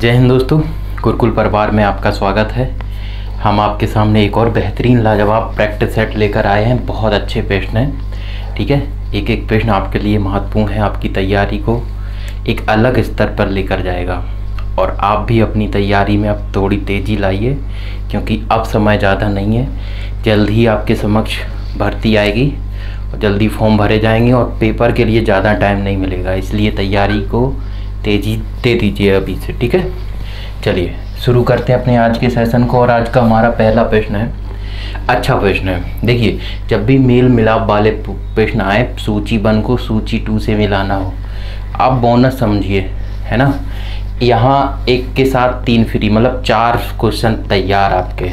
जय हिंद दोस्तों, गुरुकुल परिवार में आपका स्वागत है। हम आपके सामने एक और बेहतरीन लाजवाब प्रैक्टिस सेट लेकर आए हैं। बहुत अच्छे प्रश्न हैं, ठीक है। एक एक प्रश्न आपके लिए महत्वपूर्ण है, आपकी तैयारी को एक अलग स्तर पर लेकर जाएगा। और आप भी अपनी तैयारी में अब थोड़ी तेज़ी लाइए, क्योंकि अब समय ज़्यादा नहीं है। जल्द ही आपके समक्ष भर्ती आएगी और जल्दी फॉर्म भरे जाएंगे और पेपर के लिए ज़्यादा टाइम नहीं मिलेगा, इसलिए तैयारी को तेज़ी दे दीजिए अभी से, ठीक है। चलिए शुरू करते हैं अपने आज के सेशन को। और आज का हमारा पहला प्रश्न है, अच्छा प्रश्न है। देखिए, जब भी मेल मिलाप वाले प्रश्न आए, सूची 1 को सूची 2 से मिलाना हो, आप बोनस समझिए, है ना। यहाँ एक के साथ 3 फ्री, मतलब 4 क्वेश्चन तैयार आपके।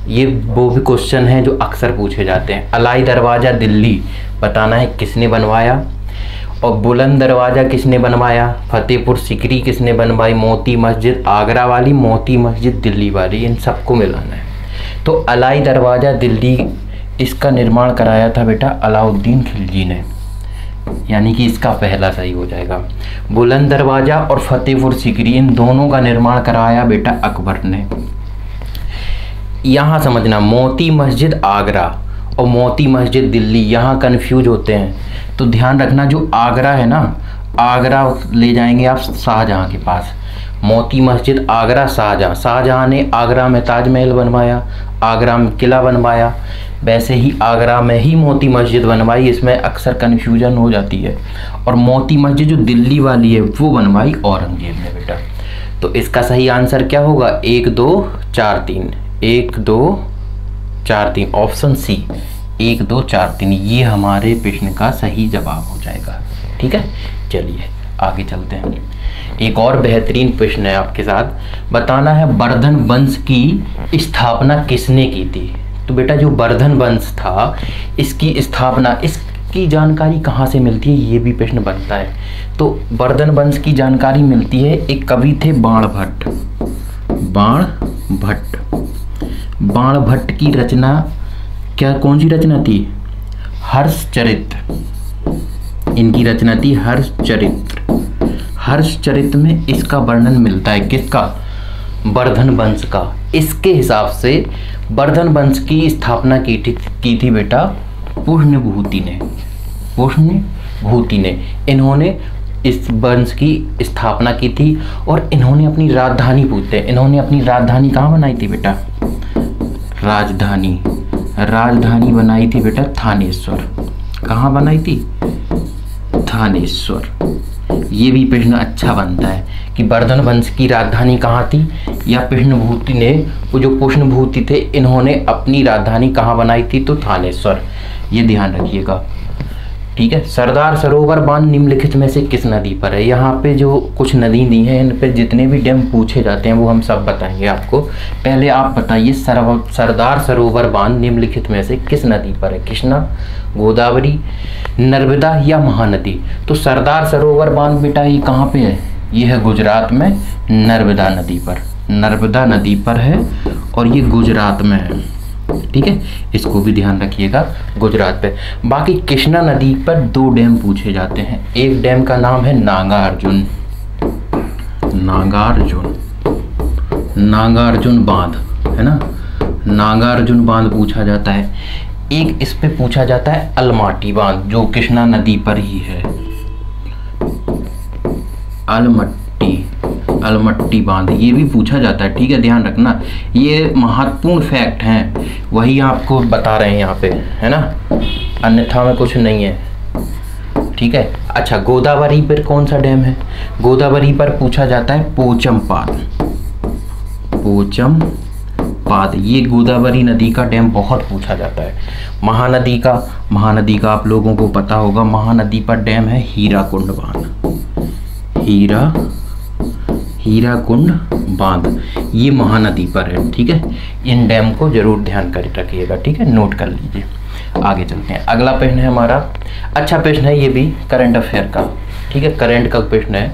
ये वो भी क्वेश्चन हैं जो अक्सर पूछे जाते हैं। अलाई दरवाज़ा दिल्ली बताना है किसने बनवाया, और बुलंद दरवाज़ा किसने बनवाया, फतेहपुर सिकरी किसने बनवाई, मोती मस्जिद आगरा वाली, मोती मस्जिद दिल्ली वाली, इन सबको मिलाना है। तो अलाई दरवाज़ा दिल्ली, इसका निर्माण कराया था बेटा अलाउद्दीन खिलजी ने, यानी कि इसका पहला सही हो जाएगा। बुलंद दरवाज़ा और फतेहपुर सिकरी, इन दोनों का निर्माण कराया बेटा अकबर ने। यहाँ समझना, मोती मस्जिद आगरा और मोती मस्जिद दिल्ली, यहाँ कन्फ्यूज होते हैं, तो ध्यान रखना। जो आगरा है ना, आगरा ले जाएंगे आप शाहजहाँ के पास। मोती मस्जिद आगरा शाहजहाँ, शाहजहाँ ने आगरा में ताजमहल बनवाया, आगरा में किला बनवाया, वैसे ही आगरा में ही मोती मस्जिद बनवाई। इसमें अक्सर कन्फ्यूजन हो जाती है। और मोती मस्जिद जो दिल्ली वाली है वो बनवाई औरंगजेब ने बेटा। तो इसका सही आंसर क्या होगा, 1 2 4 3, 1 2 4 3, ऑप्शन सी 1 2 4 3, ये हमारे प्रश्न का सही जवाब हो जाएगा, ठीक है। चलिए आगे चलते हैं। एक और बेहतरीन प्रश्न है आपके साथ, बताना है वर्धन वंश की स्थापना किसने की थी। तो बेटा जो वर्धन वंश था, इसकी स्थापना, इसकी जानकारी कहाँ से मिलती है, ये भी प्रश्न बनता है। तो वर्धन वंश की जानकारी मिलती है, एक कवि थे बाणभट्ट। बाणभट्ट की रचना, क्या कौन सी रचना थी, हर्षचरित। इनकी रचना थी हर्षचरित्र। हर्षचरित्र में इसका वर्णन मिलता है, किसका, वर्धन वंश का। इसके हिसाब से वर्धन वंश की स्थापना की थी बेटा पुष्णभूति ने। इन्होंने इस वंश की स्थापना की थी और इन्होंने अपनी राजधानी इन्होंने अपनी राजधानी कहाँ बनाई थी बेटा, राजधानी बनाई थी बेटा थानेश्वर। कहाँ बनाई थी, थानेश्वर। ये भी प्रश्न अच्छा बनता है कि वर्धन वंश की राजधानी कहाँ थी, या पुष्णभूति ने, वो जो पुष्णभूति थे, इन्होंने अपनी राजधानी कहाँ बनाई थी, तो थानेश्वर। ये ध्यान रखिएगा, ठीक है। सरदार सरोवर बांध निम्नलिखित में से किस नदी पर है। यहाँ पे जो कुछ नदी दी हैं, इन पे जितने भी डैम पूछे जाते हैं वो हम सब बताएंगे आपको। पहले आप बताइए, सरदार सरोवर बांध निम्नलिखित में से किस नदी पर है, कृष्णा, गोदावरी, नर्मदा या महानदी। तो सरदार सरोवर बांध बेटा ये कहाँ पे है, ये है गुजरात में, नर्मदा नदी पर है, और ये गुजरात में है, ठीक है। इसको भी ध्यान रखिएगा, गुजरात पे। बाकी कृष्णा नदी पर 2 डैम पूछे जाते हैं। एक डैम का नाम है नागार्जुन बांध, है ना, नागार्जुन बांध पूछा जाता है। एक इस पे पूछा जाता है अलमट्टी बांध, जो कृष्णा नदी पर ही है, अलमट्टी बांध, ये भी पूछा जाता है, ठीक है। ध्यान रखना, ये महत्वपूर्ण फैक्ट हैं, वही आपको बता रहे हैं यहाँ पे, है ना, अन्यथा में कुछ नहीं है, ठीक है। अच्छा, गोदावरी पर कौन सा डैम है, गोदावरी पर पूछा जाता है पोचमपाद। ये गोदावरी नदी का डैम बहुत पूछा जाता है। महानदी का आप लोगों को पता होगा, महानदी पर डैम है हीराकुंड बांध, ये महानदी पर है, ठीक है। इन डैम को जरूर ध्यान कर रखिएगा, ठीक है, नोट कर लीजिए। आगे चलते हैं। अगला प्रश्न है हमारा, अच्छा प्रश्न है, ये भी करंट अफेयर का, ठीक है, करंट का प्रश्न है।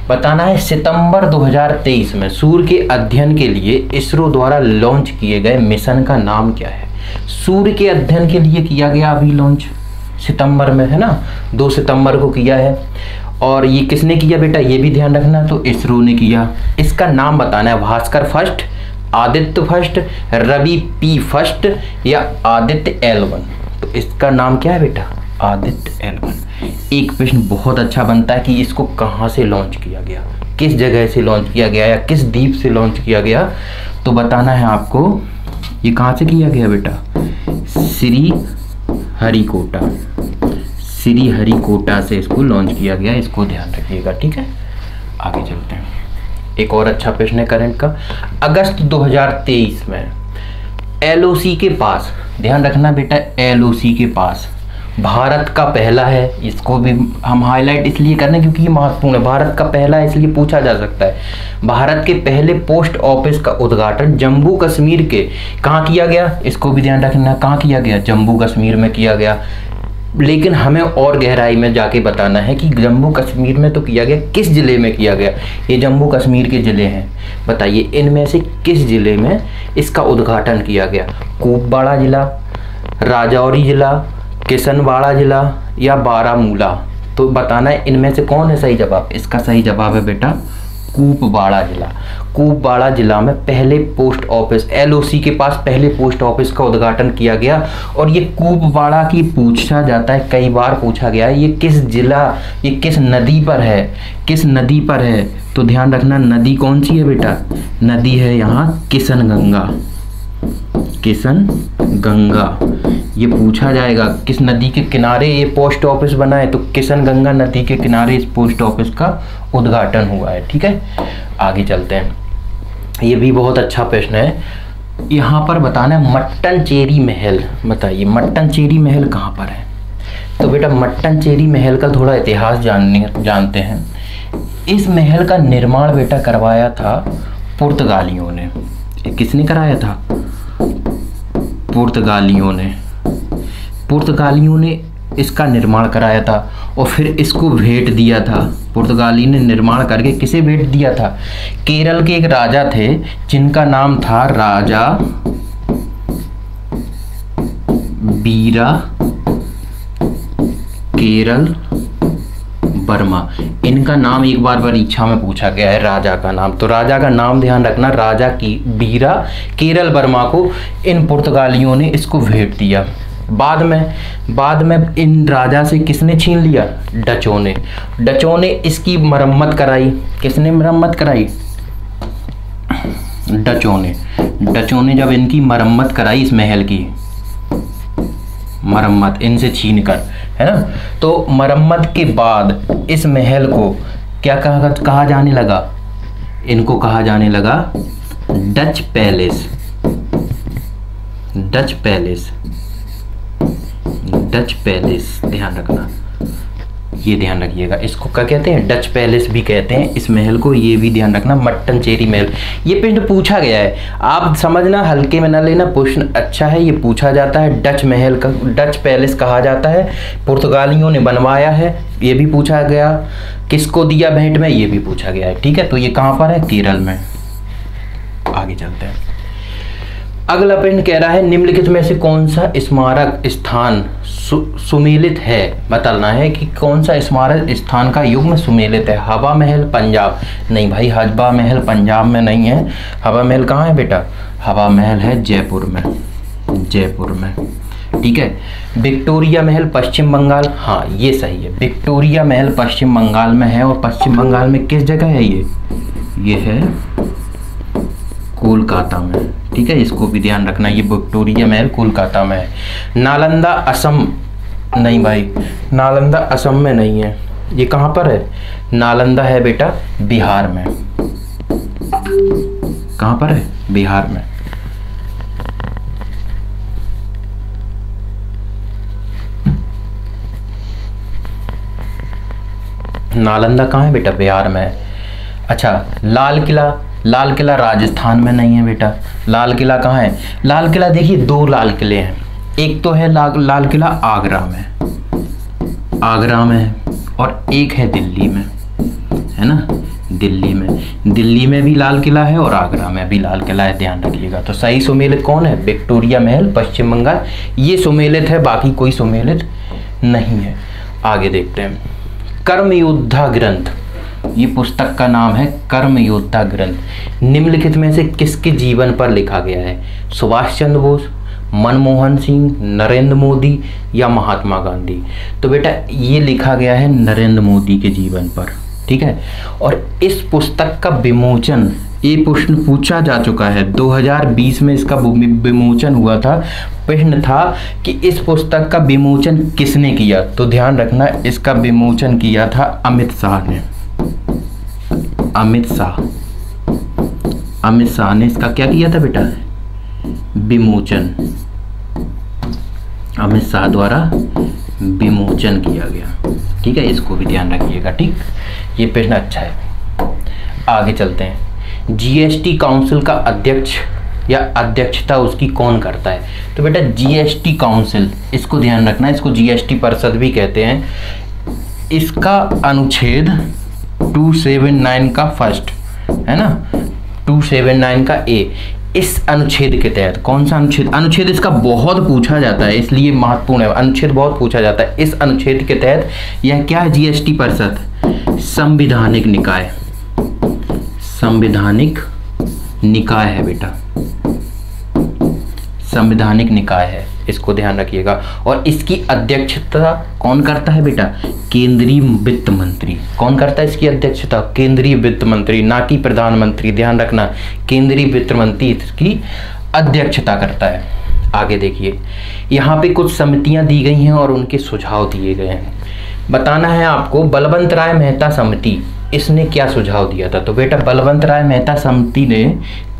बताना है सितंबर 2023 में सूर्य के अध्ययन के लिए इसरो द्वारा लॉन्च किए गए मिशन का नाम क्या है। सूर्य के अध्ययन के लिए किया गया अभी लॉन्च सितंबर में, है ना, 2 सितंबर को किया है। और ये किसने किया बेटा, ये भी ध्यान रखना, तो इसरो ने किया। इसका नाम बताना है, Bhaskar first, Aditya first, Ravi P first या आदित्य L1। तो इसका नाम क्या है बेटा, आदित्य L1। एक प्रश्न बहुत अच्छा बनता है कि इसको कहाँ से लॉन्च किया गया, किस जगह से लॉन्च किया गया या किस द्वीप से लॉन्च किया गया, तो बताना है आपको। ये कहाँ से किया गया बेटा, श्री हरिकोटा, श्री हरिकोटा से इसको लॉन्च किया गया, इसको ध्यान रखिएगा, ठीक है। आगे चलते हैं, एक और अच्छा प्रश्न है करंट का। अगस्त 2023 में LOC के पास, ध्यान रखना बेटा, LOC के पास भारत का पहला है, इसको भी हम हाईलाइट इसलिए कर रहे हैं क्योंकि ये महत्वपूर्ण है, भारत का पहला है इसलिए पूछा जा सकता है। भारत के पहले पोस्ट ऑफिस का उद्घाटन जम्मू कश्मीर के कहाँ किया गया, इसको भी ध्यान रखना, कहाँ किया गया, जम्मू कश्मीर में किया गया। लेकिन हमें और गहराई में जाके बताना है कि जम्मू कश्मीर में तो किया गया, किस जिले में किया गया। ये जम्मू कश्मीर के ज़िले हैं, बताइए इनमें से किस ज़िले में इसका उद्घाटन किया गया। कुपवाड़ा ज़िला, राजौरी ज़िला, किशनवाड़ा ज़िला या बारामूला, तो बताना है इनमें से कौन है सही जवाब। इसका सही जवाब है बेटा कुपवाड़ा ज़िला। कुपवाड़ा ज़िला में पहले पोस्ट ऑफिस, LOC के पास पहले पोस्ट ऑफिस का उद्घाटन किया गया। और ये कुपवाड़ा की पूछा जाता है, कई बार पूछा गया है, ये किस जिला, ये किस नदी पर है, किस नदी पर है, तो ध्यान रखना नदी कौन सी है बेटा, नदी है यहाँ किशन गंगा, किशन गंगा। ये पूछा जाएगा किस नदी के किनारे ये पोस्ट ऑफिस बना है, तो किशन गंगा नदी के किनारे इस पोस्ट ऑफिस का उद्घाटन हुआ है, ठीक है। आगे चलते हैं, ये भी बहुत अच्छा प्रश्न है। यहाँ पर बताना है मट्टनचेरी महल, बताइए मट्टनचेरी महल कहाँ पर है। तो बेटा मट्टनचेरी महल का थोड़ा इतिहास जानते हैं। इस महल का निर्माण बेटा करवाया था पुर्तगालियों ने। किसने कराया था, पुर्तगालियों ने इसका निर्माण कराया था और फिर इसको भेंट दिया था। पुर्तगाली ने निर्माण करके किसे भेंट दिया था, केरल के एक राजा थे जिनका नाम था राजा बीरा केरल वर्मा। इनका नाम एक बार परीक्षा में पूछा गया है, राजा का नाम, तो राजा का नाम ध्यान रखना, राजा की बीरा केरल वर्मा को इन पुर्तगालियों ने इसको भेंट दिया। बाद में इन राजा से किसने छीन लिया, डचों ने इसकी मरम्मत कराई। किसने मरम्मत कराई, डचों ने जब इनकी मरम्मत कराई, इस महल की मरम्मत इनसे छीन कर, है ना, तो मरम्मत के बाद इस महल को क्या कहा जाने लगा, इनको कहा जाने लगा डच पैलेस। ध्यान रखना, ये ध्यान रखिएगा, इसको क्या कहते हैं, डच पैलेस भी कहते हैं इस महल को, ये भी ध्यान रखना, मट्टनचेरी महल। ये प्रश्न पूछा गया है, आप समझना, हल्के में ना लेना, प्रश्न अच्छा है, ये पूछा जाता है। डच महल का, डच पैलेस कहा जाता है, पुर्तगालियों ने बनवाया है, ये भी पूछा गया। किसको दिया भेंट में, ये भी पूछा गया है, ठीक है। तो ये कहाँ पर है, केरल में। आगे चलते हैं, अगला प्रश्न कह रहा है निम्नलिखित में से कौन सा स्मारक स्थान सुमेलित है, बताना है कि कौन सा स्मारक स्थान का युग में सुमेलित है। हवा महल पंजाब, नहीं भाई, हवा महल पंजाब में नहीं है। हवा महल कहाँ है बेटा, हवा महल है जयपुर में, ठीक है। विक्टोरिया महल पश्चिम बंगाल, हाँ ये सही है, विक्टोरिया महल पश्चिम बंगाल में है। और पश्चिम बंगाल में किस जगह है, ये है कोलकाता में, ठीक है, इसको भी ध्यान रखना, ये विक्टोरिया महल कोलकाता में है। नालंदा असम, नहीं भाई, नालंदा असम में नहीं है, ये कहाँ पर है, नालंदा है बेटा बिहार में। कहाँ पर है, बिहार में। नालंदा कहाँ है बेटा, बिहार में है। अच्छा, लाल किला राजस्थान में नहीं है बेटा। लाल किला कहाँ है, लाल किला देखिए दो लाल किले हैं, एक तो है लाल किला आगरा में है, और एक है दिल्ली में, है ना, दिल्ली में भी लाल किला है और आगरा में भी लाल किला है, ध्यान रखिएगा। तो सही सुमेलित कौन है, विक्टोरिया महल पश्चिम बंगाल, ये सुमेलित है, बाकी कोई सुमेलित नहीं है। आगे देखते हैं, कर्मयोद्धा ग्रंथ, ये पुस्तक का नाम है कर्मयोद्धा ग्रंथ, निम्नलिखित में से किसके जीवन पर लिखा गया है? सुभाष चंद्र बोस, मनमोहन सिंह, नरेंद्र मोदी या महात्मा गांधी? तो बेटा ये लिखा गया है नरेंद्र मोदी के जीवन पर, ठीक है। और इस पुस्तक का विमोचन, ये प्रश्न पूछा जा चुका है, 2020 में इसका विमोचन हुआ था। प्रश्न था कि इस पुस्तक का विमोचन किसने किया? तो ध्यान रखना, इसका विमोचन किया था अमित शाह ने। अमित शाह ने इसका क्या किया था बेटा? विमोचन। अमित शाह द्वारा विमोचन किया गया, ठीक है। इसको भी ध्यान रखिएगा, ठीक। ये प्रश्न अच्छा है। आगे चलते हैं। जीएसटी काउंसिल का अध्यक्ष या अध्यक्षता उसकी कौन करता है? तो बेटा जीएसटी काउंसिल, इसको ध्यान रखना, इसको जीएसटी परिषद भी कहते हैं। इसका अनुच्छेद 279 का फर्स्ट है ना, 279 का ए, इस अनुच्छेद के तहत, कौन सा अनुच्छेद? अनुच्छेद इसका बहुत पूछा जाता है, इसलिए महत्वपूर्ण है, अनुच्छेद बहुत पूछा जाता है। इस अनुच्छेद के तहत यह क्या है? जीएसटी परिषद संवैधानिक निकाय, संवैधानिक निकाय है बेटा, संवैधानिक निकाय है, इसको ध्यान रखिएगा। और इसकी अध्यक्षता कौन करता है बेटा? केंद्रीय वित्त मंत्री। कौन करता है इसकी अध्यक्षता? केंद्रीय वित्त मंत्री, ना कि प्रधानमंत्री, ध्यान रखना, केंद्रीय वित्त मंत्री इसकी अध्यक्षता करता है। आगे देखिए, यहाँ पे कुछ समितियां दी गई हैं और उनके सुझाव दिए गए हैं। बताना है आपको, बलवंत राय मेहता समिति, इसने क्या सुझाव दिया था? तो बेटा बलवंत राय मेहता समिति ने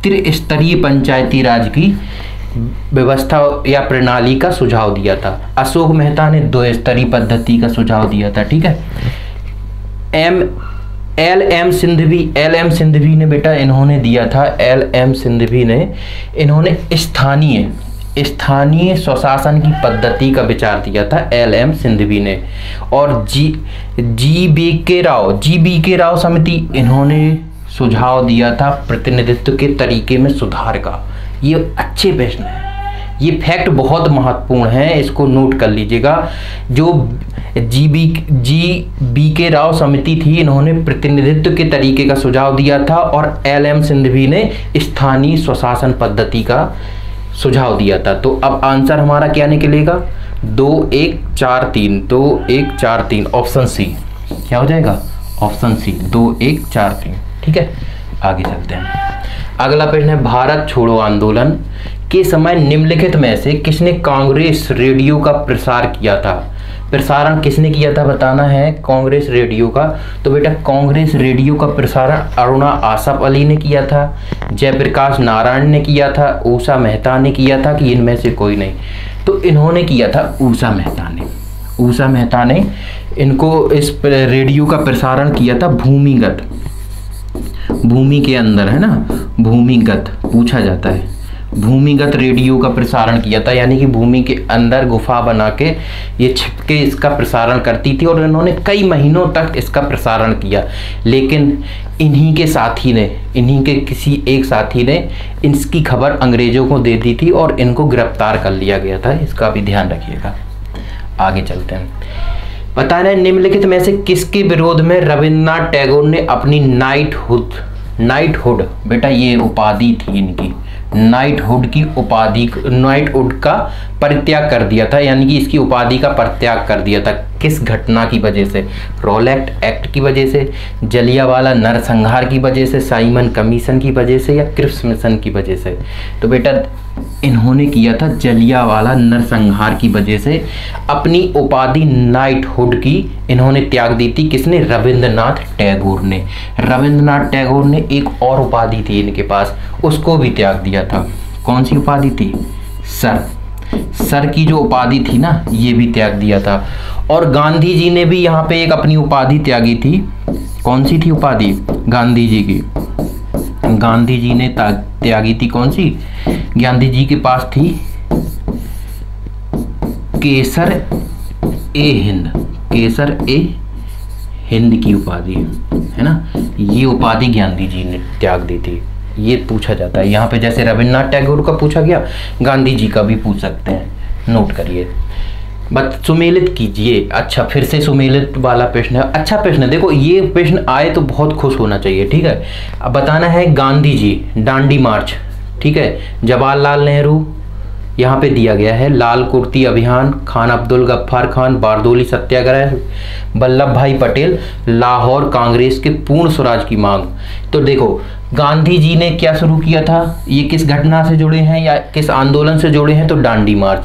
त्रिस्तरीय पंचायती राज की व्यवस्था या प्रणाली का सुझाव दिया था। अशोक मेहता ने 2 स्तरीय पद्धति का सुझाव दिया था, ठीक है। एल एम सिंघवी ने बेटा इन्होंने दिया था, एल एम सिंघवी ने इन्होंने स्थानीय स्वशासन की पद्धति का विचार दिया था, एल एम सिंघवी ने। और जी बी के राव समिति, इन्होंने सुझाव दिया था प्रतिनिधित्व के तरीके में सुधार का। ये अच्छे प्रश्न है, ये फैक्ट बहुत महत्वपूर्ण है, इसको नोट कर लीजिएगा। जो जी बी के राव समिति थी, इन्होंने प्रतिनिधित्व के तरीके का सुझाव दिया था, और एल एम सिंघवी ने स्थानीय स्वशासन पद्धति का सुझाव दिया था। तो अब आंसर हमारा क्या निकलेगा? 2 1 4 3, 2 1 4 3, ऑप्शन सी। क्या हो जाएगा? ऑप्शन सी, 2 1 4 3, ठीक है। आगे चलते हैं। अगला प्रश्न है, भारत छोड़ो आंदोलन के समय निम्नलिखित में से किसने कांग्रेस रेडियो का प्रसार किया था? प्रसारण किसने किया था बताना है, कांग्रेस रेडियो का। तो बेटा कांग्रेस रेडियो का प्रसारण अरुणा आसफ अली ने किया था, जयप्रकाश नारायण ने किया था, उषा मेहता ने किया था, कि इनमें से कोई नहीं? तो इन्होंने किया था, उषा मेहता ने इनको इस रेडियो का प्रसारण किया था भूमिगत, भूमि के अंदर, है ना, भूमिगत पूछा जाता है, भूमिगत रेडियो का प्रसारण किया था, यानी कि भूमि के अंदर गुफा बना के ये छिपके इसका प्रसारण करती थी, और इन्होंने कई महीनों तक इसका प्रसारण किया। लेकिन इन्हीं के किसी एक साथी ने इसकी खबर अंग्रेजों को दे दी थी और इनको गिरफ्तार कर लिया गया था, इसका भी ध्यान रखिएगा। आगे चलते हैं। बताना है, निम्नलिखित में से किसके विरोध में रविन्द्रनाथ टैगोर ने अपनी नाइटहुड बेटा ये उपाधि थी इनकी, नाइटहुड का परित्याग कर दिया था, यानी कि इसकी उपाधि का परित्याग कर दिया था। किस घटना की वजह से? रॉलेट एक्ट की वजह से, जलियांवाला नरसंहार की वजह से, साइमन कमीशन की वजह से, या क्रिप्स मिशन की वजह से? तो बेटा इन्होंने किया था जलियांवाला नरसंहार की वजह से। अपनी उपाधि नाइटहुड की इन्होंने त्याग दी थी, किसने? रविंद्रनाथ टैगोर ने। रविंद्रनाथ टैगोर ने एक और उपाधि थी इनके पास, उसको भी त्याग दिया था। कौन सी उपाधि थी? सर की जो उपाधि थी ना, ये भी त्याग दिया था। और गांधी जी ने भी यहाँ पे एक अपनी उपाधि त्यागी थी। कौन सी थी उपाधि? गांधी जी की, गांधी जी ने त्यागी थी। कौन सी? गांधी जी के पास थी केसर ए हिंद की उपाधि, है ना, ये उपाधि गांधी जी ने त्याग दी थी। ये पूछा जाता है यहाँ पे, जैसे रविन्द्रनाथ टैगोर का पूछा गया, गांधी जी का भी पूछ सकते हैं, नोट करिए। बस सुमेलित कीजिए। अच्छा, फिर से सुमेलित वाला प्रश्न है। अच्छा प्रश्न है, देखो ये प्रश्न आए तो बहुत खुश होना चाहिए। ठीक है, अब बताना है गांधी जी दांडी मार्च, ठीक है, जवाहरलाल नेहरू यहाँ पे दिया गया है, लाल कुर्ती अभियान, खान अब्दुल गफ्फार खान बारदोली सत्याग्रह, वल्लभ भाई पटेल लाहौर कांग्रेस के पूर्ण स्वराज की मांग। तो देखो गांधी जी ने क्या शुरू किया था, ये किस घटना से जुड़े हैं या किस आंदोलन से जुड़े हैं, तो दांडी मार्च।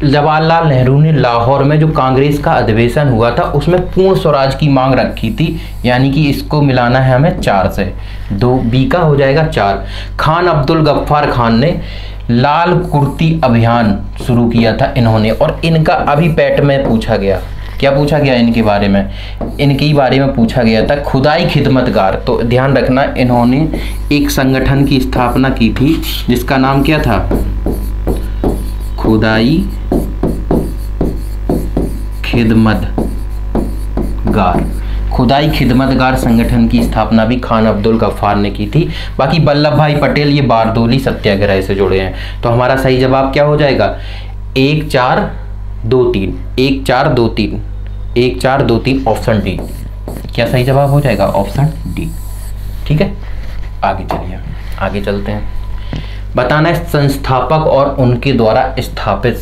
जवाहरलाल नेहरू ने लाहौर में जो कांग्रेस का अधिवेशन हुआ था उसमें पूर्ण स्वराज की मांग रखी थी, यानी कि इसको मिलाना है हमें 4 से, 2 बी का हो जाएगा 4। खान अब्दुल गफ्फार खान ने लाल कुर्ती अभियान शुरू किया था इन्होंने, और इनका अभी पैट में पूछा गया, क्या पूछा गया इनके बारे में, इनके बारे में पूछा गया था खुदाई खिदमतगार। तो ध्यान रखना, इन्होंने एक संगठन की स्थापना की थी जिसका नाम क्या था, खुदाई खिदमतगार संगठन की स्थापना भी खान अब्दुल गफ्फार ने की थी। बाकी वल्लभ भाई पटेल ये बारदोली सत्याग्रह से जुड़े हैं। तो हमारा सही जवाब क्या हो जाएगा, 1 4 2 3, 1 4 2 3, 1 4 2 3, ऑप्शन डी। क्या सही जवाब हो जाएगा, ऑप्शन डी। ठीक है, आगे चलिए, आगे चलते हैं। बताना है संस्थापक और उनके द्वारा स्थापित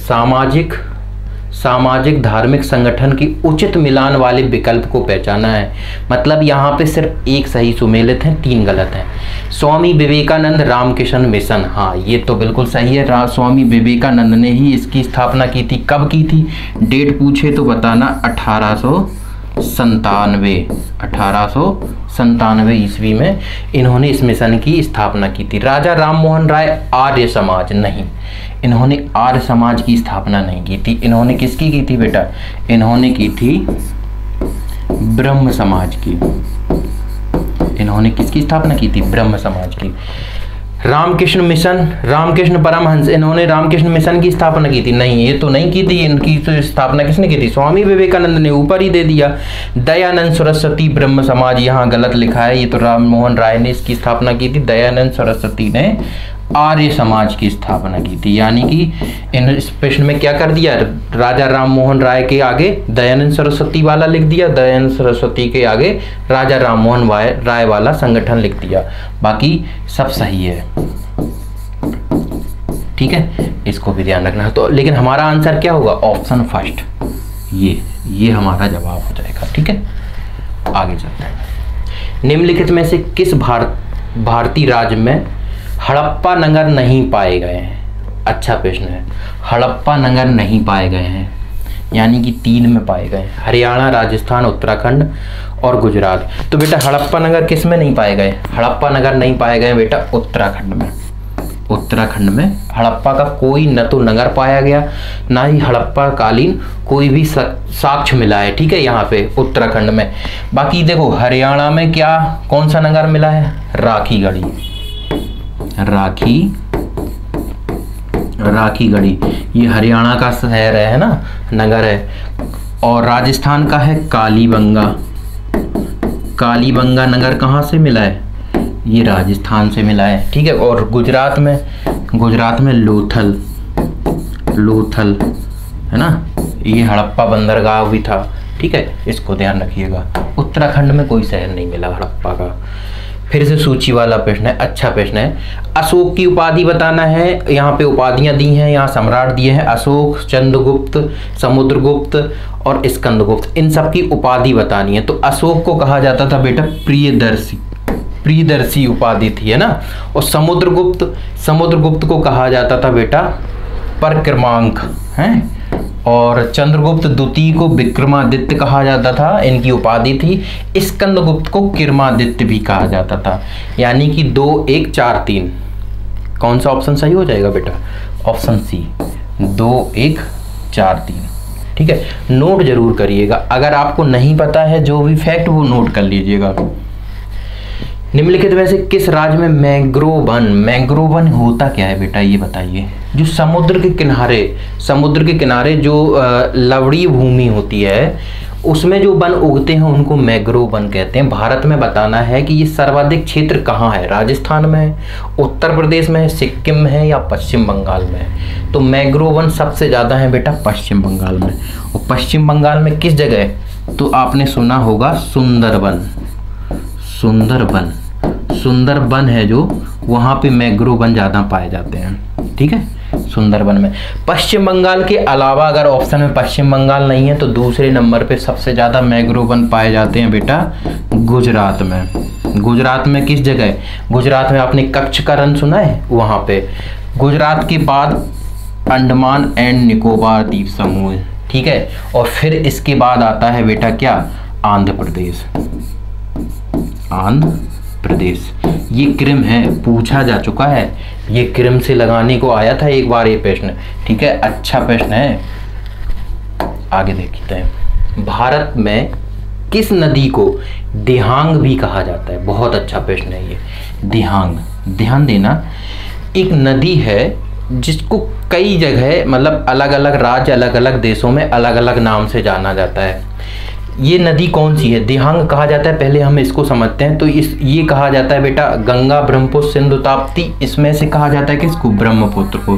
सामाजिक धार्मिक संगठन की उचित मिलान वाले विकल्प को पहचाना है। मतलब यहाँ पे सिर्फ एक सही सुमेलित है, 3 गलत हैं। स्वामी विवेकानंद रामकृष्ण मिशन, हाँ ये तो बिल्कुल सही है, स्वामी विवेकानंद ने ही इसकी स्थापना की थी। कब की थी, डेट पूछे तो बताना, 1897 ईस्वी में इन्होंने इस मिशन की स्थापना की थी। राजा राम मोहन राय आर्य समाज, नहीं, इन्होंने आर्य समाज की स्थापना नहीं की थी। इन्होंने किसकी की थी बेटा, इन्होंने की थी ब्रह्म समाज की। इन्होंने किसकी स्थापना की थी, ब्रह्म समाज की। रामकृष्ण मिशन, रामकृष्ण परमहंस, इन्होंने रामकृष्ण मिशन की स्थापना की थी, नहीं ये तो नहीं की थी। इनकी तो स्थापना किसने की थी, स्वामी विवेकानंद ने, ऊपर ही दे दिया। दयानंद सरस्वती ब्रह्म समाज, यहाँ गलत लिखा है, ये तो राम मोहन राय ने इसकी स्थापना की थी। दयानंद सरस्वती ने आर्य समाज की स्थापना की थी, यानी कि इस प्रश्न में क्या कर दिया, राजा राम मोहन राय के आगे दयानंद सरस्वती वाला लिख दिया, दयानंद सरस्वती के आगे राजा राम मोहन राय वाला संगठन लिख दिया। बाकी सब सही है, ठीक है, इसको भी ध्यान रखना। तो लेकिन हमारा आंसर क्या होगा, ऑप्शन फर्स्ट, ये हमारा जवाब हो जाएगा। ठीक है, आगे चलते हैं। निम्नलिखित में से किस भारतीय राज्य में हड़प्पा नगर नहीं पाए गए हैं। अच्छा प्रश्न है, हड़प्पा नगर नहीं पाए गए हैं, यानी कि 3 में पाए गए, हरियाणा, राजस्थान, उत्तराखंड और गुजरात। तो बेटा हड़प्पा नगर किस में नहीं पाए गए, हड़प्पा नगर नहीं पाए गए बेटा उत्तराखंड में। उत्तराखंड में हड़प्पा का कोई न तो नगर पाया गया, ना ही हड़प्पा कालीन कोई भी साक्ष्य मिला है। ठीक है, यहाँ पे उत्तराखंड में। बाकी देखो हरियाणा में क्या, कौन सा नगर मिला है, राखीगढ़ी, राखीगढ़ी, ये हरियाणा का शहर है ना, नगर है। और राजस्थान का है कालीबंगा नगर कहाँ से मिला है, ये राजस्थान से मिला है। ठीक है, और गुजरात में लोथल है ना, ये हड़प्पा बंदरगाह भी था। ठीक है, इसको ध्यान रखिएगा। उत्तराखंड में कोई शहर नहीं मिला हड़प्पा का। फिर से सूची वाला प्रश्न है, अच्छा प्रश्न है। अशोक की उपाधि बताना है। यहाँ पे उपाधियां दी हैं, यहाँ सम्राट दिए हैं, अशोक, चंद्रगुप्त, समुद्रगुप्त और स्कंदगुप्त, इन सब की उपाधि बतानी है। तो अशोक को कहा जाता था बेटा प्रियदर्शी उपाधि थी, है ना। और समुद्रगुप्त को कहा जाता था बेटा परक्रमांक, हैं। और चंद्रगुप्त द्वितीय को विक्रमादित्य कहा जाता था, इनकी उपाधि थी। स्कंदगुप्त को किरमादित्य भी कहा जाता था। यानी कि 2 1 4 3, कौन सा ऑप्शन सही हो जाएगा बेटा, ऑप्शन सी, 2 1 4 3। ठीक है, नोट जरूर करिएगा, अगर आपको नहीं पता है जो भी फैक्ट वो नोट कर लीजिएगा। निम्नलिखित में से किस राज्य में मैंग्रोव वन होता क्या है बेटा, ये बताइए। जो समुद्र के किनारे जो लवणीय भूमि होती है उसमें जो वन उगते हैं उनको मैंग्रोव वन कहते हैं। भारत में बताना है कि ये सर्वाधिक क्षेत्र कहाँ है, राजस्थान में है, उत्तर प्रदेश में है, सिक्किम में है या पश्चिम बंगाल में है। तो मैंग्रोव वन सबसे ज़्यादा है बेटा पश्चिम बंगाल में। और पश्चिम बंगाल में किस जगह है, तो आपने सुना होगा सुंदरबन। सुंदरबन, सुंदरबन है जो, वहाँ पे मैंग्रोव वन ज़्यादा पाए जाते हैं। ठीक है, सुंदरबन में। पश्चिम बंगाल के अलावा अगर ऑप्शन में पश्चिम बंगाल नहीं है तो दूसरे नंबर पे सबसे ज़्यादा मैंग्रोव वन पाए जाते हैं बेटा गुजरात में। गुजरात में किस जगह, गुजरात में आपने कच्छ का रण सुना है, वहाँ पे। गुजरात के बाद अंडमान एंड निकोबार द्वीप समूह। ठीक है, और फिर इसके बाद आता है बेटा क्या, आंध्र प्रदेश। आंध्र प्रदेश, ये क्रिम है, पूछा जा चुका है, ये क्रिम से लगाने को आया था एक बार ये प्रश्न। ठीक है, अच्छा प्रश्न है। आगे देखते हैं, भारत में किस नदी को दिहांग भी कहा जाता है। बहुत अच्छा प्रश्न है ये, दिहांग। ध्यान देना, एक नदी है जिसको कई जगह मतलब अलग अलग राज्य अलग अलग देशों में अलग अलग नाम से जाना जाता है। ये नदी कौन सी है, दिहांग कहा जाता है, पहले हम इसको समझते हैं। तो ये कहा जाता है बेटा गंगा, ब्रह्मपुत्र, सिंधु, ताप्ती, इसमें से कहा जाता है किसको, ब्रह्मपुत्र को।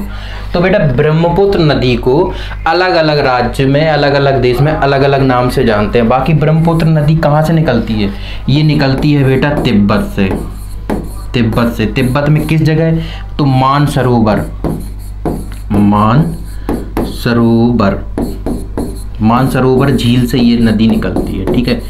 तो बेटा ब्रह्मपुत्र नदी को अलग अलग राज्य में अलग अलग देश में अलग अलग नाम से जानते हैं। बाकी ब्रह्मपुत्र नदी कहाँ से निकलती है, ये निकलती है बेटा तिब्बत से। तिब्बत से, तिब्बत में किस जगह, तो मानसरोवर। मानसरोवर झील से ये नदी निकलती है। ठीक है,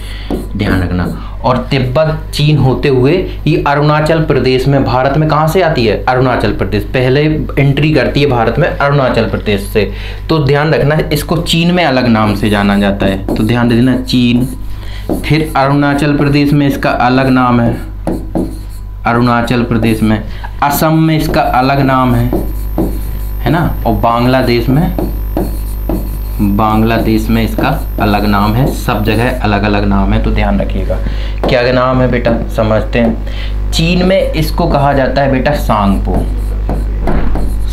ध्यान रखना। और तिब्बत चीन होते हुए ये अरुणाचल प्रदेश में, भारत में कहाँ से आती है, अरुणाचल प्रदेश। पहले एंट्री करती है भारत में अरुणाचल प्रदेश से। तो ध्यान रखना, इसको चीन में अलग नाम से जाना जाता है, तो ध्यान देना, चीन। फिर अरुणाचल प्रदेश में इसका अलग नाम है, अरुणाचल प्रदेश में। असम में इसका अलग नाम है ना। और बांग्लादेश में इसका अलग नाम है। सब जगह अलग अलग नाम है, तो ध्यान रखिएगा। क्या नाम है बेटा, समझते हैं। चीन में इसको कहा जाता है बेटा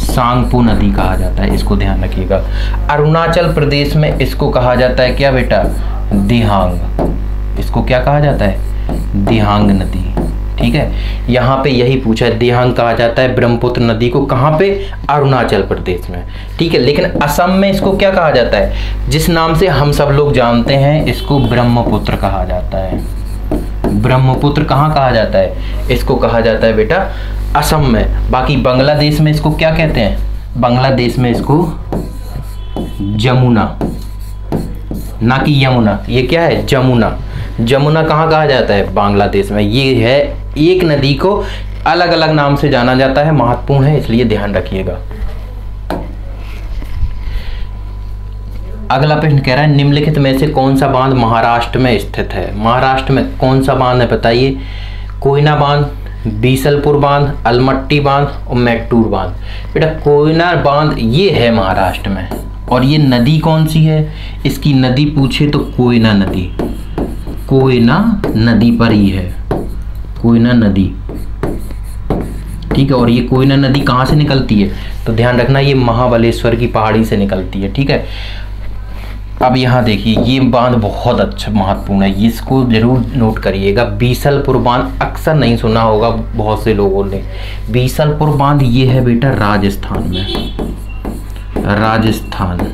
सांगपो नदी कहा जाता है, इसको ध्यान रखिएगा। अरुणाचल प्रदेश में इसको कहा जाता है क्या बेटा, दिहांग। इसको क्या कहा जाता है, दिहांग नदी। ठीक है, यहाँ पे यही पूछा है, दिहांग कहा जाता है ब्रह्मपुत्र नदी को, कहाँ पे, अरुणाचल प्रदेश में। ठीक है, लेकिन असम में इसको क्या कहा जाता है, जिस नाम से हम सब लोग जानते हैं, इसको ब्रह्मपुत्र कहा जाता है। ब्रह्मपुत्र कहाँ कहा जाता है, इसको कहा जाता है बेटा असम में। बाकी बांग्लादेश में इसको क्या कहते हैं, बांग्लादेश में इसको जमुना, ना कि यमुना। ये क्या है, जमुना। जमुना कहाँ कहा जाता है, बांग्लादेश में। ये है, एक नदी को अलग अलग नाम से जाना जाता है, महत्वपूर्ण है, इसलिए ध्यान रखिएगा। अगला प्रश्न कह रहा है, निम्नलिखित में से कौन सा बांध महाराष्ट्र में स्थित है। महाराष्ट्र में कौन सा बांध है बताइए, कोयना बांध, बीसलपुर बांध, अलमट्टी बांध और मैट्टूर बांध। बेटा कोयना बांध ये है महाराष्ट्र में। और ये नदी कौन सी है, इसकी नदी पूछे तो कोयना नदी। कोयना नदी पर ही है, कोयना नदी। ठीक है, और ये कोयना नदी कहाँ से निकलती है, तो ध्यान रखना, ये महाबलेश्वर की पहाड़ी से निकलती है। ठीक है, अब यहाँ देखिए, ये बांध बहुत अच्छा महत्वपूर्ण है, इसको जरूर नोट करिएगा। बीसलपुर बांध अक्सर नहीं सुना होगा बहुत से लोगों ने। बीसलपुर बांध ये है बेटा राजस्थान में, राजस्थान।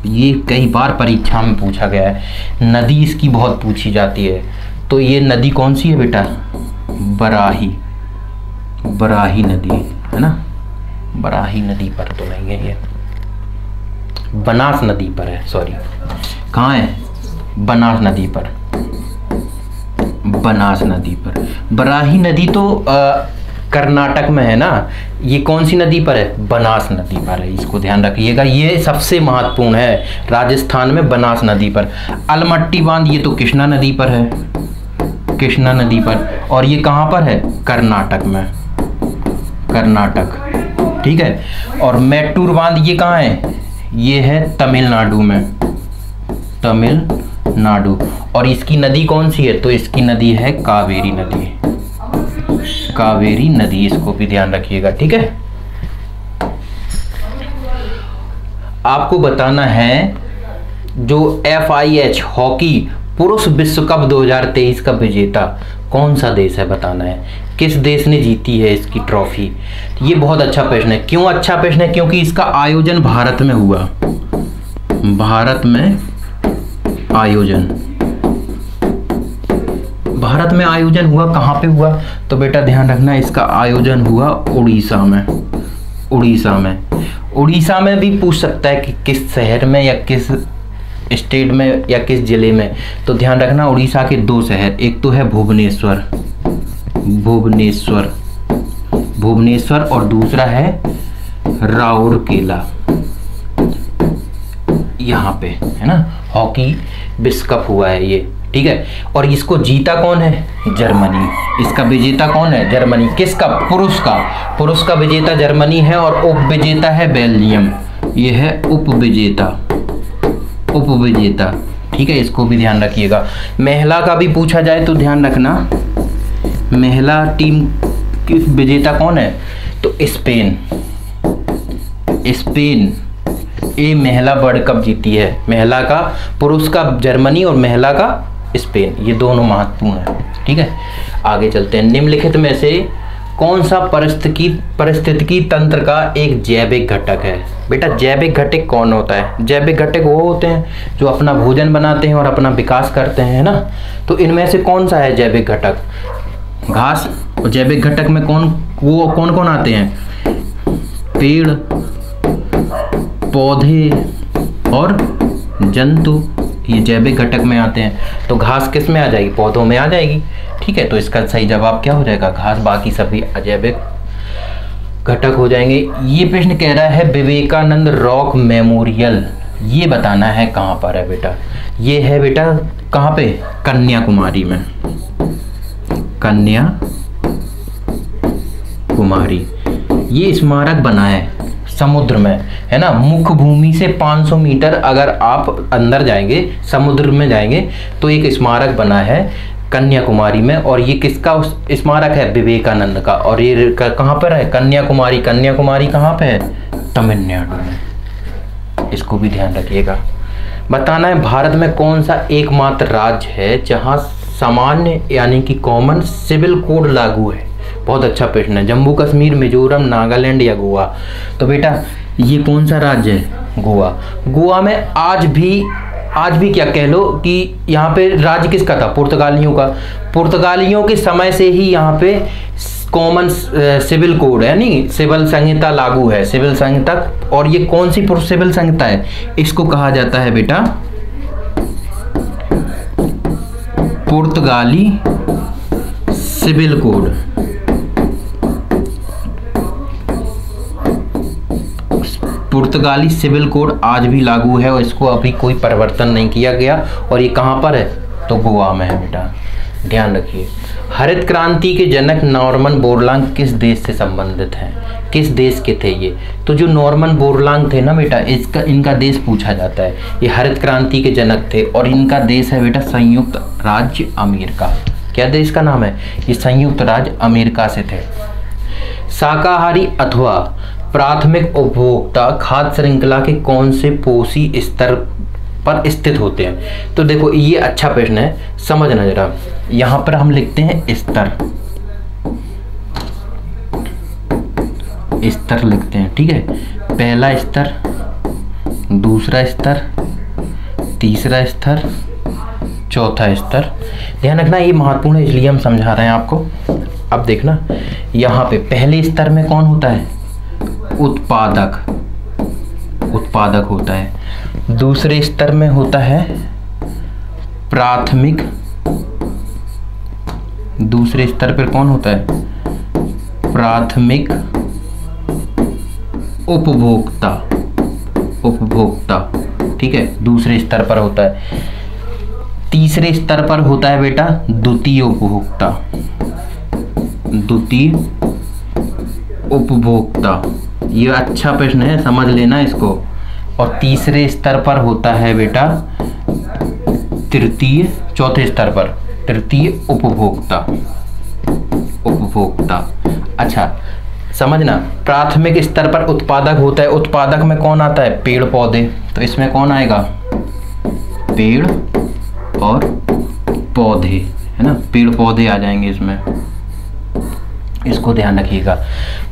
ये कई बार परीक्षा में पूछा गया है, नदी इसकी बहुत पूछी जाती है। तो ये नदी कौन सी है बेटा, बराही नदी है ना। बराही नदी पर तो नहीं है, ये बनास नदी पर है, सॉरी। कहाँ है, बनास नदी पर, बनास नदी पर। बराही नदी तो कर्नाटक में है ना। ये कौन सी नदी पर है, बनास नदी पर है, इसको ध्यान रखिएगा। ये सबसे महत्वपूर्ण है, राजस्थान में बनास नदी पर। अलमट्टी बांध ये तो कृष्णा नदी पर है, कृष्णा नदी पर। और ये कहाँ पर है, कर्नाटक में, कर्नाटक। ठीक है, और मैट्टूर बांध ये कहाँ है, ये है तमिलनाडु में, तमिलनाडु। और इसकी नदी कौन सी है, तो इसकी नदी है कावेरी नदी, कावेरी नदी, इसको भी ध्यान रखिएगा। ठीक है, आपको बताना है जो FIH हॉकी पुरुष विश्व कप 2023 का विजेता कौन सा देश है, बताना है किस देश ने जीती है इसकी ट्रॉफी। ये बहुत अच्छा प्रश्न है। क्यों अच्छा प्रश्न है? क्योंकि इसका आयोजन भारत में हुआ, भारत में आयोजन हुआ। कहाँ पे हुआ? तो बेटा ध्यान रखना, इसका आयोजन हुआ उड़ीसा में। उड़ीसा में भी पूछ सकता है कि किस शहर में या किस स्टेट में या किस जिले में। तो ध्यान रखना उड़ीसा के 2 शहर, एक तो है भुवनेश्वर और दूसरा है राउरकेला। यहाँ पे है ना, हॉकी विश्व कप हुआ है ये, ठीक है। और इसको जीता कौन है? जर्मनी। इसका विजेता कौन है? जर्मनी। किसका? पुरुष का विजेता जर्मनी है और उप विजेता है बेल्जियम। ये है उप विजेता, ठीक है। इसको भी ध्यान रखिएगा। महिला का भी पूछा जाए तो ध्यान रखना, महिला टीम की विजेता कौन है? तो स्पेन। ये महिला वर्ल्ड कप जीती है। महिला का, पुरुष का जर्मनी और महिला का स्पेन, ये दोनों महत्वपूर्ण है, ठीक है। आगे चलते हैं। निम्नलिखित में से कौन सा पारिस्थितिकी तंत्र का एक जैविक घटक है? बेटा जैविक घटक कौन होता है? जैविक घटक वो होते हैं जो अपना भोजन बनाते हैं और अपना विकास करते हैं, है ना। तो इनमें से कौन सा है जैविक घटक? घास। और जैविक घटक में कौन आते हैं? पेड़, पौधे और जंतु, ये जैविक घटक में आते हैं। तो घास किस में आ जाएगी? पौधों में आ जाएगी, ठीक है। तो इसका सही जवाब क्या हो जाएगा? घास। बाकी सभी अजैविक घटक हो जाएंगे। ये प्रश्न कह रहा है विवेकानंद रॉक मेमोरियल, ये बताना है कहाँ पर है बेटा। ये है बेटा कहाँ पे? कन्याकुमारी में। कन्याकुमारी। ये स्मारक बना है समुद्र में, है ना। मुख्य भूमि से 500 मीटर अगर आप अंदर जाएंगे, समुद्र में जाएंगे, तो एक स्मारक बना है कन्याकुमारी में। और ये किसका स्मारक है? विवेकानंद का। और ये कहाँ पर है? कन्याकुमारी। कन्याकुमारी कहाँ पे है? तमिलनाडु में। इसको भी ध्यान रखिएगा। बताना है भारत में कौन सा एकमात्र राज्य है जहाँ सामान्य यानी कि कॉमन सिविल कोड लागू है? बहुत अच्छा प्रश्न है। जम्मू कश्मीर, मिजोरम, नागालैंड या गोवा? तो बेटा ये कौन सा राज्य है? गोवा। गोवा में आज भी क्या कह लो कि यहाँ पे राज्य किसका था? पुर्तगालियों का। पुर्तगालियों के समय से ही यहाँ पे कॉमन सिविल कोड है, यानी सिविल संहिता लागू है, सिविल संहिता। और ये कौन सी सिविल संहिता है? इसको कहा जाता है बेटा पुर्तगाली सिविल कोड। पुर्तगाली सिविल कोड आज भी लागू है और इसको अभी कोई परिवर्तन नहीं किया गया। और ये कहाँ पर है? तो गोवा में है बेटा, ध्यान रखिए। हरित क्रांति के जनक नॉर्मन बोरलांग किस देश से संबंधित हैं? किस देश के थे ये? तो जो नॉर्मन बोरलांग थे ना बेटा, इनका देश पूछा जाता है। ये हरित क्रांति के जनक थे और इनका देश है बेटा संयुक्त राज्य अमेरिका। क्या देश का नाम है? ये संयुक्त राज्य अमेरिका से थे। शाकाहारी अथवा प्राथमिक उपभोक्ता खाद्य श्रृंखला के कौन से पोषी स्तर पर स्थित होते हैं? तो देखो ये अच्छा प्रश्न है, समझना जरा। यहाँ पर हम लिखते हैं स्तर लिखते हैं, ठीक है। पहला स्तर, दूसरा स्तर, तीसरा स्तर, चौथा स्तर। ध्यान रखना ये महत्वपूर्ण है, इसलिए हम समझा रहे हैं आपको। अब देखना यहाँ पे पहले स्तर में कौन होता है? उत्पादक होता है। दूसरे स्तर में होता है प्राथमिक। दूसरे स्तर पर कौन होता है? प्राथमिक उपभोक्ता, ठीक है, दूसरे स्तर पर होता है। तीसरे स्तर पर होता है बेटा द्वितीय उपभोक्ता। ये अच्छा प्रश्न है, समझ लेना इसको। और तीसरे स्तर पर होता है बेटा चौथे स्तर पर तृतीय उपभोक्ता। अच्छा समझना, प्राथमिक स्तर पर उत्पादक होता है। उत्पादक में कौन आता है? पेड़ पौधे। तो इसमें कौन आएगा? पेड़ और पौधे, है ना, पेड़ पौधे आ जाएंगे इसमें, इसको ध्यान रखिएगा।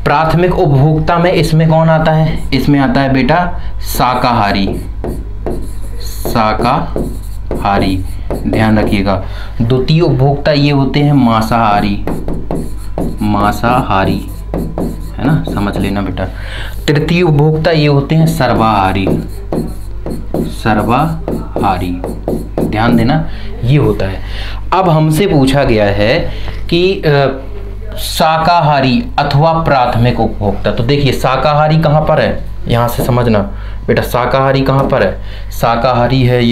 प्राथमिक उपभोक्ता में इसमें कौन आता है? इसमें आता है बेटा शाकाहारी, शाकाहारी, ध्यान रखिएगा। द्वितीय उपभोक्ता ये होते हैं मांसाहारी, मांसाहारी, है ना, समझ लेना बेटा। तृतीय उपभोक्ता ये होते हैं सर्वाहारी, सर्वाहारी, ध्यान देना, ये होता है। अब हमसे पूछा गया है कि शाकाहारी अथवा प्राथमिक उपभोक्ता, तो देखिए शाकाहारी कहाँ पर है, यहाँ से समझना बेटा, शाकाहारी कहाँ पर है? शाकाहारी है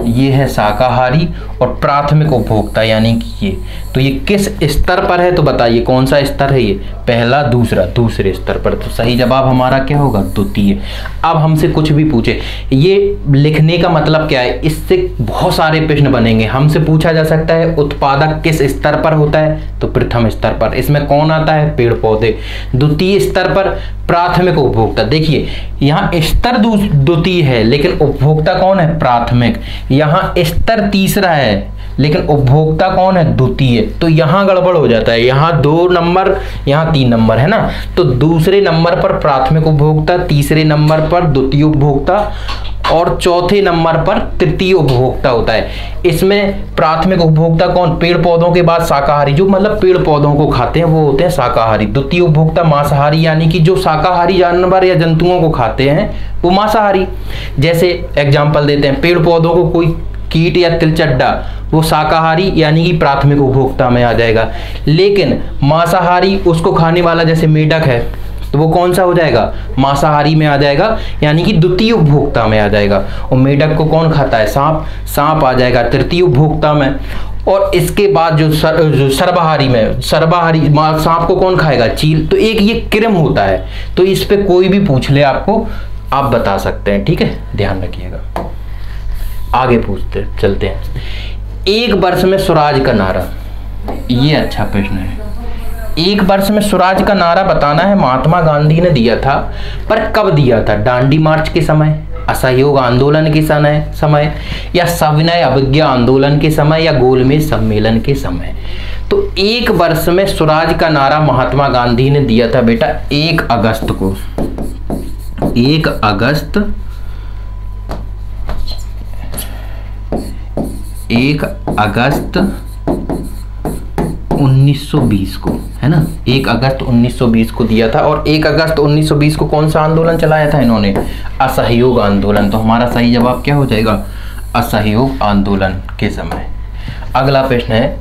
ये है शाकाहारी, और प्राथमिक उपभोक्ता यानी कि ये, तो ये किस स्तर पर है? तो बताइए कौन सा स्तर है ये? पहला, दूसरा, दूसरे स्तर पर। तो सही जवाब हमारा क्या होगा? द्वितीय। अब हमसे कुछ भी पूछे, ये लिखने का मतलब क्या है? इससे बहुत सारे प्रश्न बनेंगे। हमसे पूछा जा सकता है उत्पादक किस स्तर पर होता है? तो प्रथम स्तर पर। इसमें कौन आता है? पेड़ पौधे। द्वितीय स्तर पर प्राथमिक उपभोक्ता। देखिए यहाँ स्तर द्वितीय है लेकिन उपभोक्ता कौन है? प्राथमिक। यहाँ स्तर तीसरा है लेकिन उपभोक्ता कौन है? द्वितीय। तो यहाँ गड़बड़ हो जाता है, यहाँ 2 नंबर, यहाँ 3 नंबर, है ना। तो दूसरे नंबर पर प्राथमिक उपभोक्ता, तीसरे नंबर पर द्वितीय उपभोक्ता और चौथे नंबर पर तृतीय उपभोक्ता होता है। इसमें प्राथमिक उपभोक्ता कौन? पेड़ पौधों के बाद शाकाहारी, जो मतलब पेड़ पौधों को खाते हैं वो होते हैं शाकाहारी। द्वितीय उपभोक्ता मांसाहारी, यानी कि जो शाकाहारी जानवर या जंतुओं को खाते हैं वो मांसाहारी। जैसे एग्जाम्पल देते हैं, पेड़ पौधों को कोई कीट या तिलचट्टा, वो शाकाहारी यानी कि प्राथमिक उपभोक्ता में आ जाएगा। लेकिन मांसाहारी, उसको खाने वाला जैसे मेढक है, तो वो कौन सा हो जाएगा? मांसाहारी में आ जाएगा, यानी कि द्वितीय उपभोक्ता में आ जाएगा। और मेढक को कौन खाता है? सांप, सांप आ जाएगा तृतीय उपभोक्ता में। और इसके बाद जो सर्वाहारी में, सर्वाहारी सांप को कौन खाएगा? चील। तो एक ये कृम होता है, तो इस पे कोई भी पूछ ले आपको, आप बता सकते हैं, ठीक है, ध्यान रखिएगा। आगे पूछते चलते हैं। एक वर्ष में स्वराज का नारा, ये अच्छा प्रश्न है। एक वर्ष में स्वराज का नारा बताना है, महात्मा गांधी ने दिया था, पर कब दिया था? दांडी मार्च के समय, असहयोग आंदोलन के समय, या सविनय अवज्ञा आंदोलन के समय, या गोलमेज सम्मेलन के समय। तो एक वर्ष में स्वराज का नारा महात्मा गांधी ने दिया था बेटा 1 अगस्त को, 1 अगस्त 1920 को, है ना, 1 अगस्त 1920 को दिया था। और 1 अगस्त 1920 को कौन सा आंदोलन चलाया था इन्होंने? असहयोग आंदोलन। तो हमारा सही जवाब क्या हो जाएगा? असहयोग आंदोलन के समय। अगला प्रश्न है,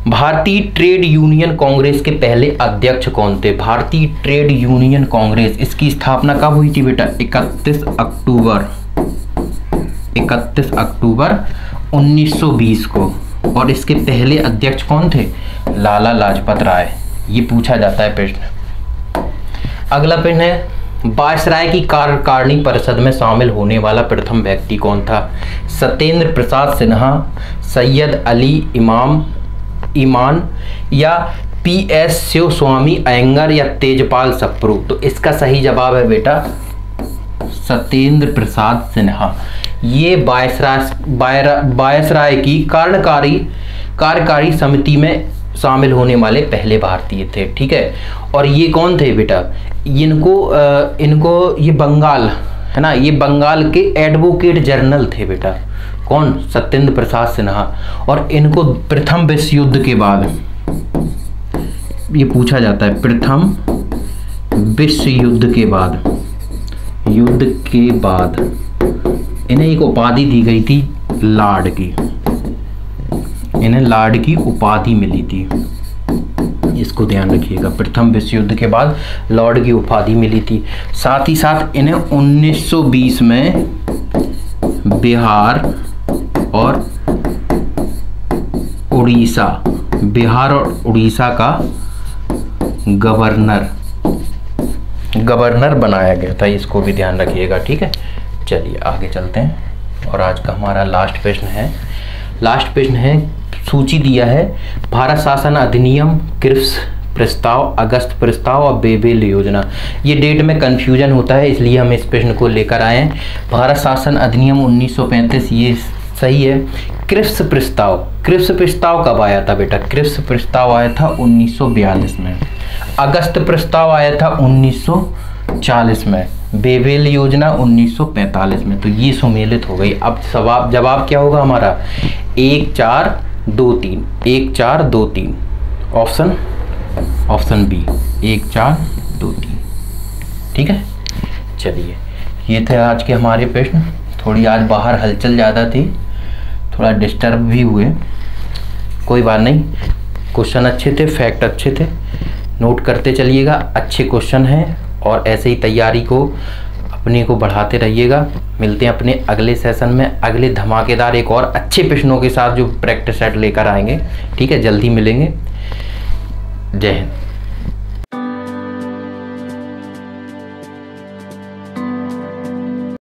भारतीय ट्रेड यूनियन कांग्रेस के पहले अध्यक्ष कौन थे? भारतीय ट्रेड यूनियन कांग्रेस, इसकी स्थापना कब हुई थी बेटा? 31 अक्टूबर 1920 को। और इसके पहले अध्यक्ष कौन थे? लाला लाजपत राय। ये पूछा जाता है प्रश्न। अगला प्रश्न है, वायसराय की कार्यकारिणी परिषद में शामिल होने वाला प्रथम व्यक्ति कौन था? सत्येंद्र प्रसाद सिन्हा, सैयद अली ईमान, या PS शिवस्वामी अयंगर, या तेजपाल सप्रू। तो इसका सही जवाब है बेटा सत्येंद्र प्रसाद सिन्हा। ये वायसराय की कार्यकारी समिति में शामिल होने वाले पहले भारतीय थे, ठीक है। और ये कौन थे बेटा? इनको ये बंगाल, है ना, ये बंगाल के एडवोकेट जनरल थे बेटा। कौन? सत्येंद्र प्रसाद सिन्हा। और इनको प्रथम विश्व युद्ध के बाद, ये पूछा जाता है, प्रथम विश्व युद्ध के बाद इन्हें एक उपाधि दी गई थी लॉर्ड की, इन्हें लॉर्ड की उपाधि मिली थी, इसको ध्यान रखिएगा। प्रथम विश्व युद्ध के बाद लॉर्ड की उपाधि मिली थी। साथ ही साथ इन्हें 1920 में बिहार और उड़ीसा का गवर्नर बनाया गया था, इसको भी ध्यान रखिएगा, ठीक है। चलिए आगे चलते हैं। और आज का हमारा लास्ट प्रश्न है, सूची दिया है, भारत शासन अधिनियम कृप्स प्रस्ताव, अगस्त प्रस्ताव और बेबेल योजना। ये डेट में कन्फ्यूजन होता है, इसलिए हम इस प्रश्न को लेकर आए हैं। भारत शासन अधिनियम 1935 ये सही है। क्रिप्स प्रस्ताव, क्रिप्स प्रस्ताव कब आया था बेटा? क्रिप्स प्रस्ताव आया था 1942 में। अगस्त प्रस्ताव आया था 1940 में। बेबेल योजना 1945 में। तो ये सुमेलित हो गई। अब जवाब क्या होगा हमारा? 1 4 2 3, 1 4 2 3, ऑप्शन बी 1 4 2 3। ठीक है, चलिए ये थे आज के हमारे प्रश्न। थोड़ी आज बाहर हलचल ज़्यादा थी, थोड़ा डिस्टर्ब भी हुए, कोई बात नहीं। क्वेश्चन अच्छे थे, फैक्ट अच्छे थे, नोट करते चलिएगा। अच्छे क्वेश्चन हैं और ऐसे ही तैयारी को अपने को बढ़ाते रहिएगा। मिलते हैं अपने अगले सेशन में, अगले धमाकेदार एक और अच्छे प्रश्नों के साथ जो प्रैक्टिस सेट लेकर आएंगे। ठीक है, जल्दी मिलेंगे। जय हिंद।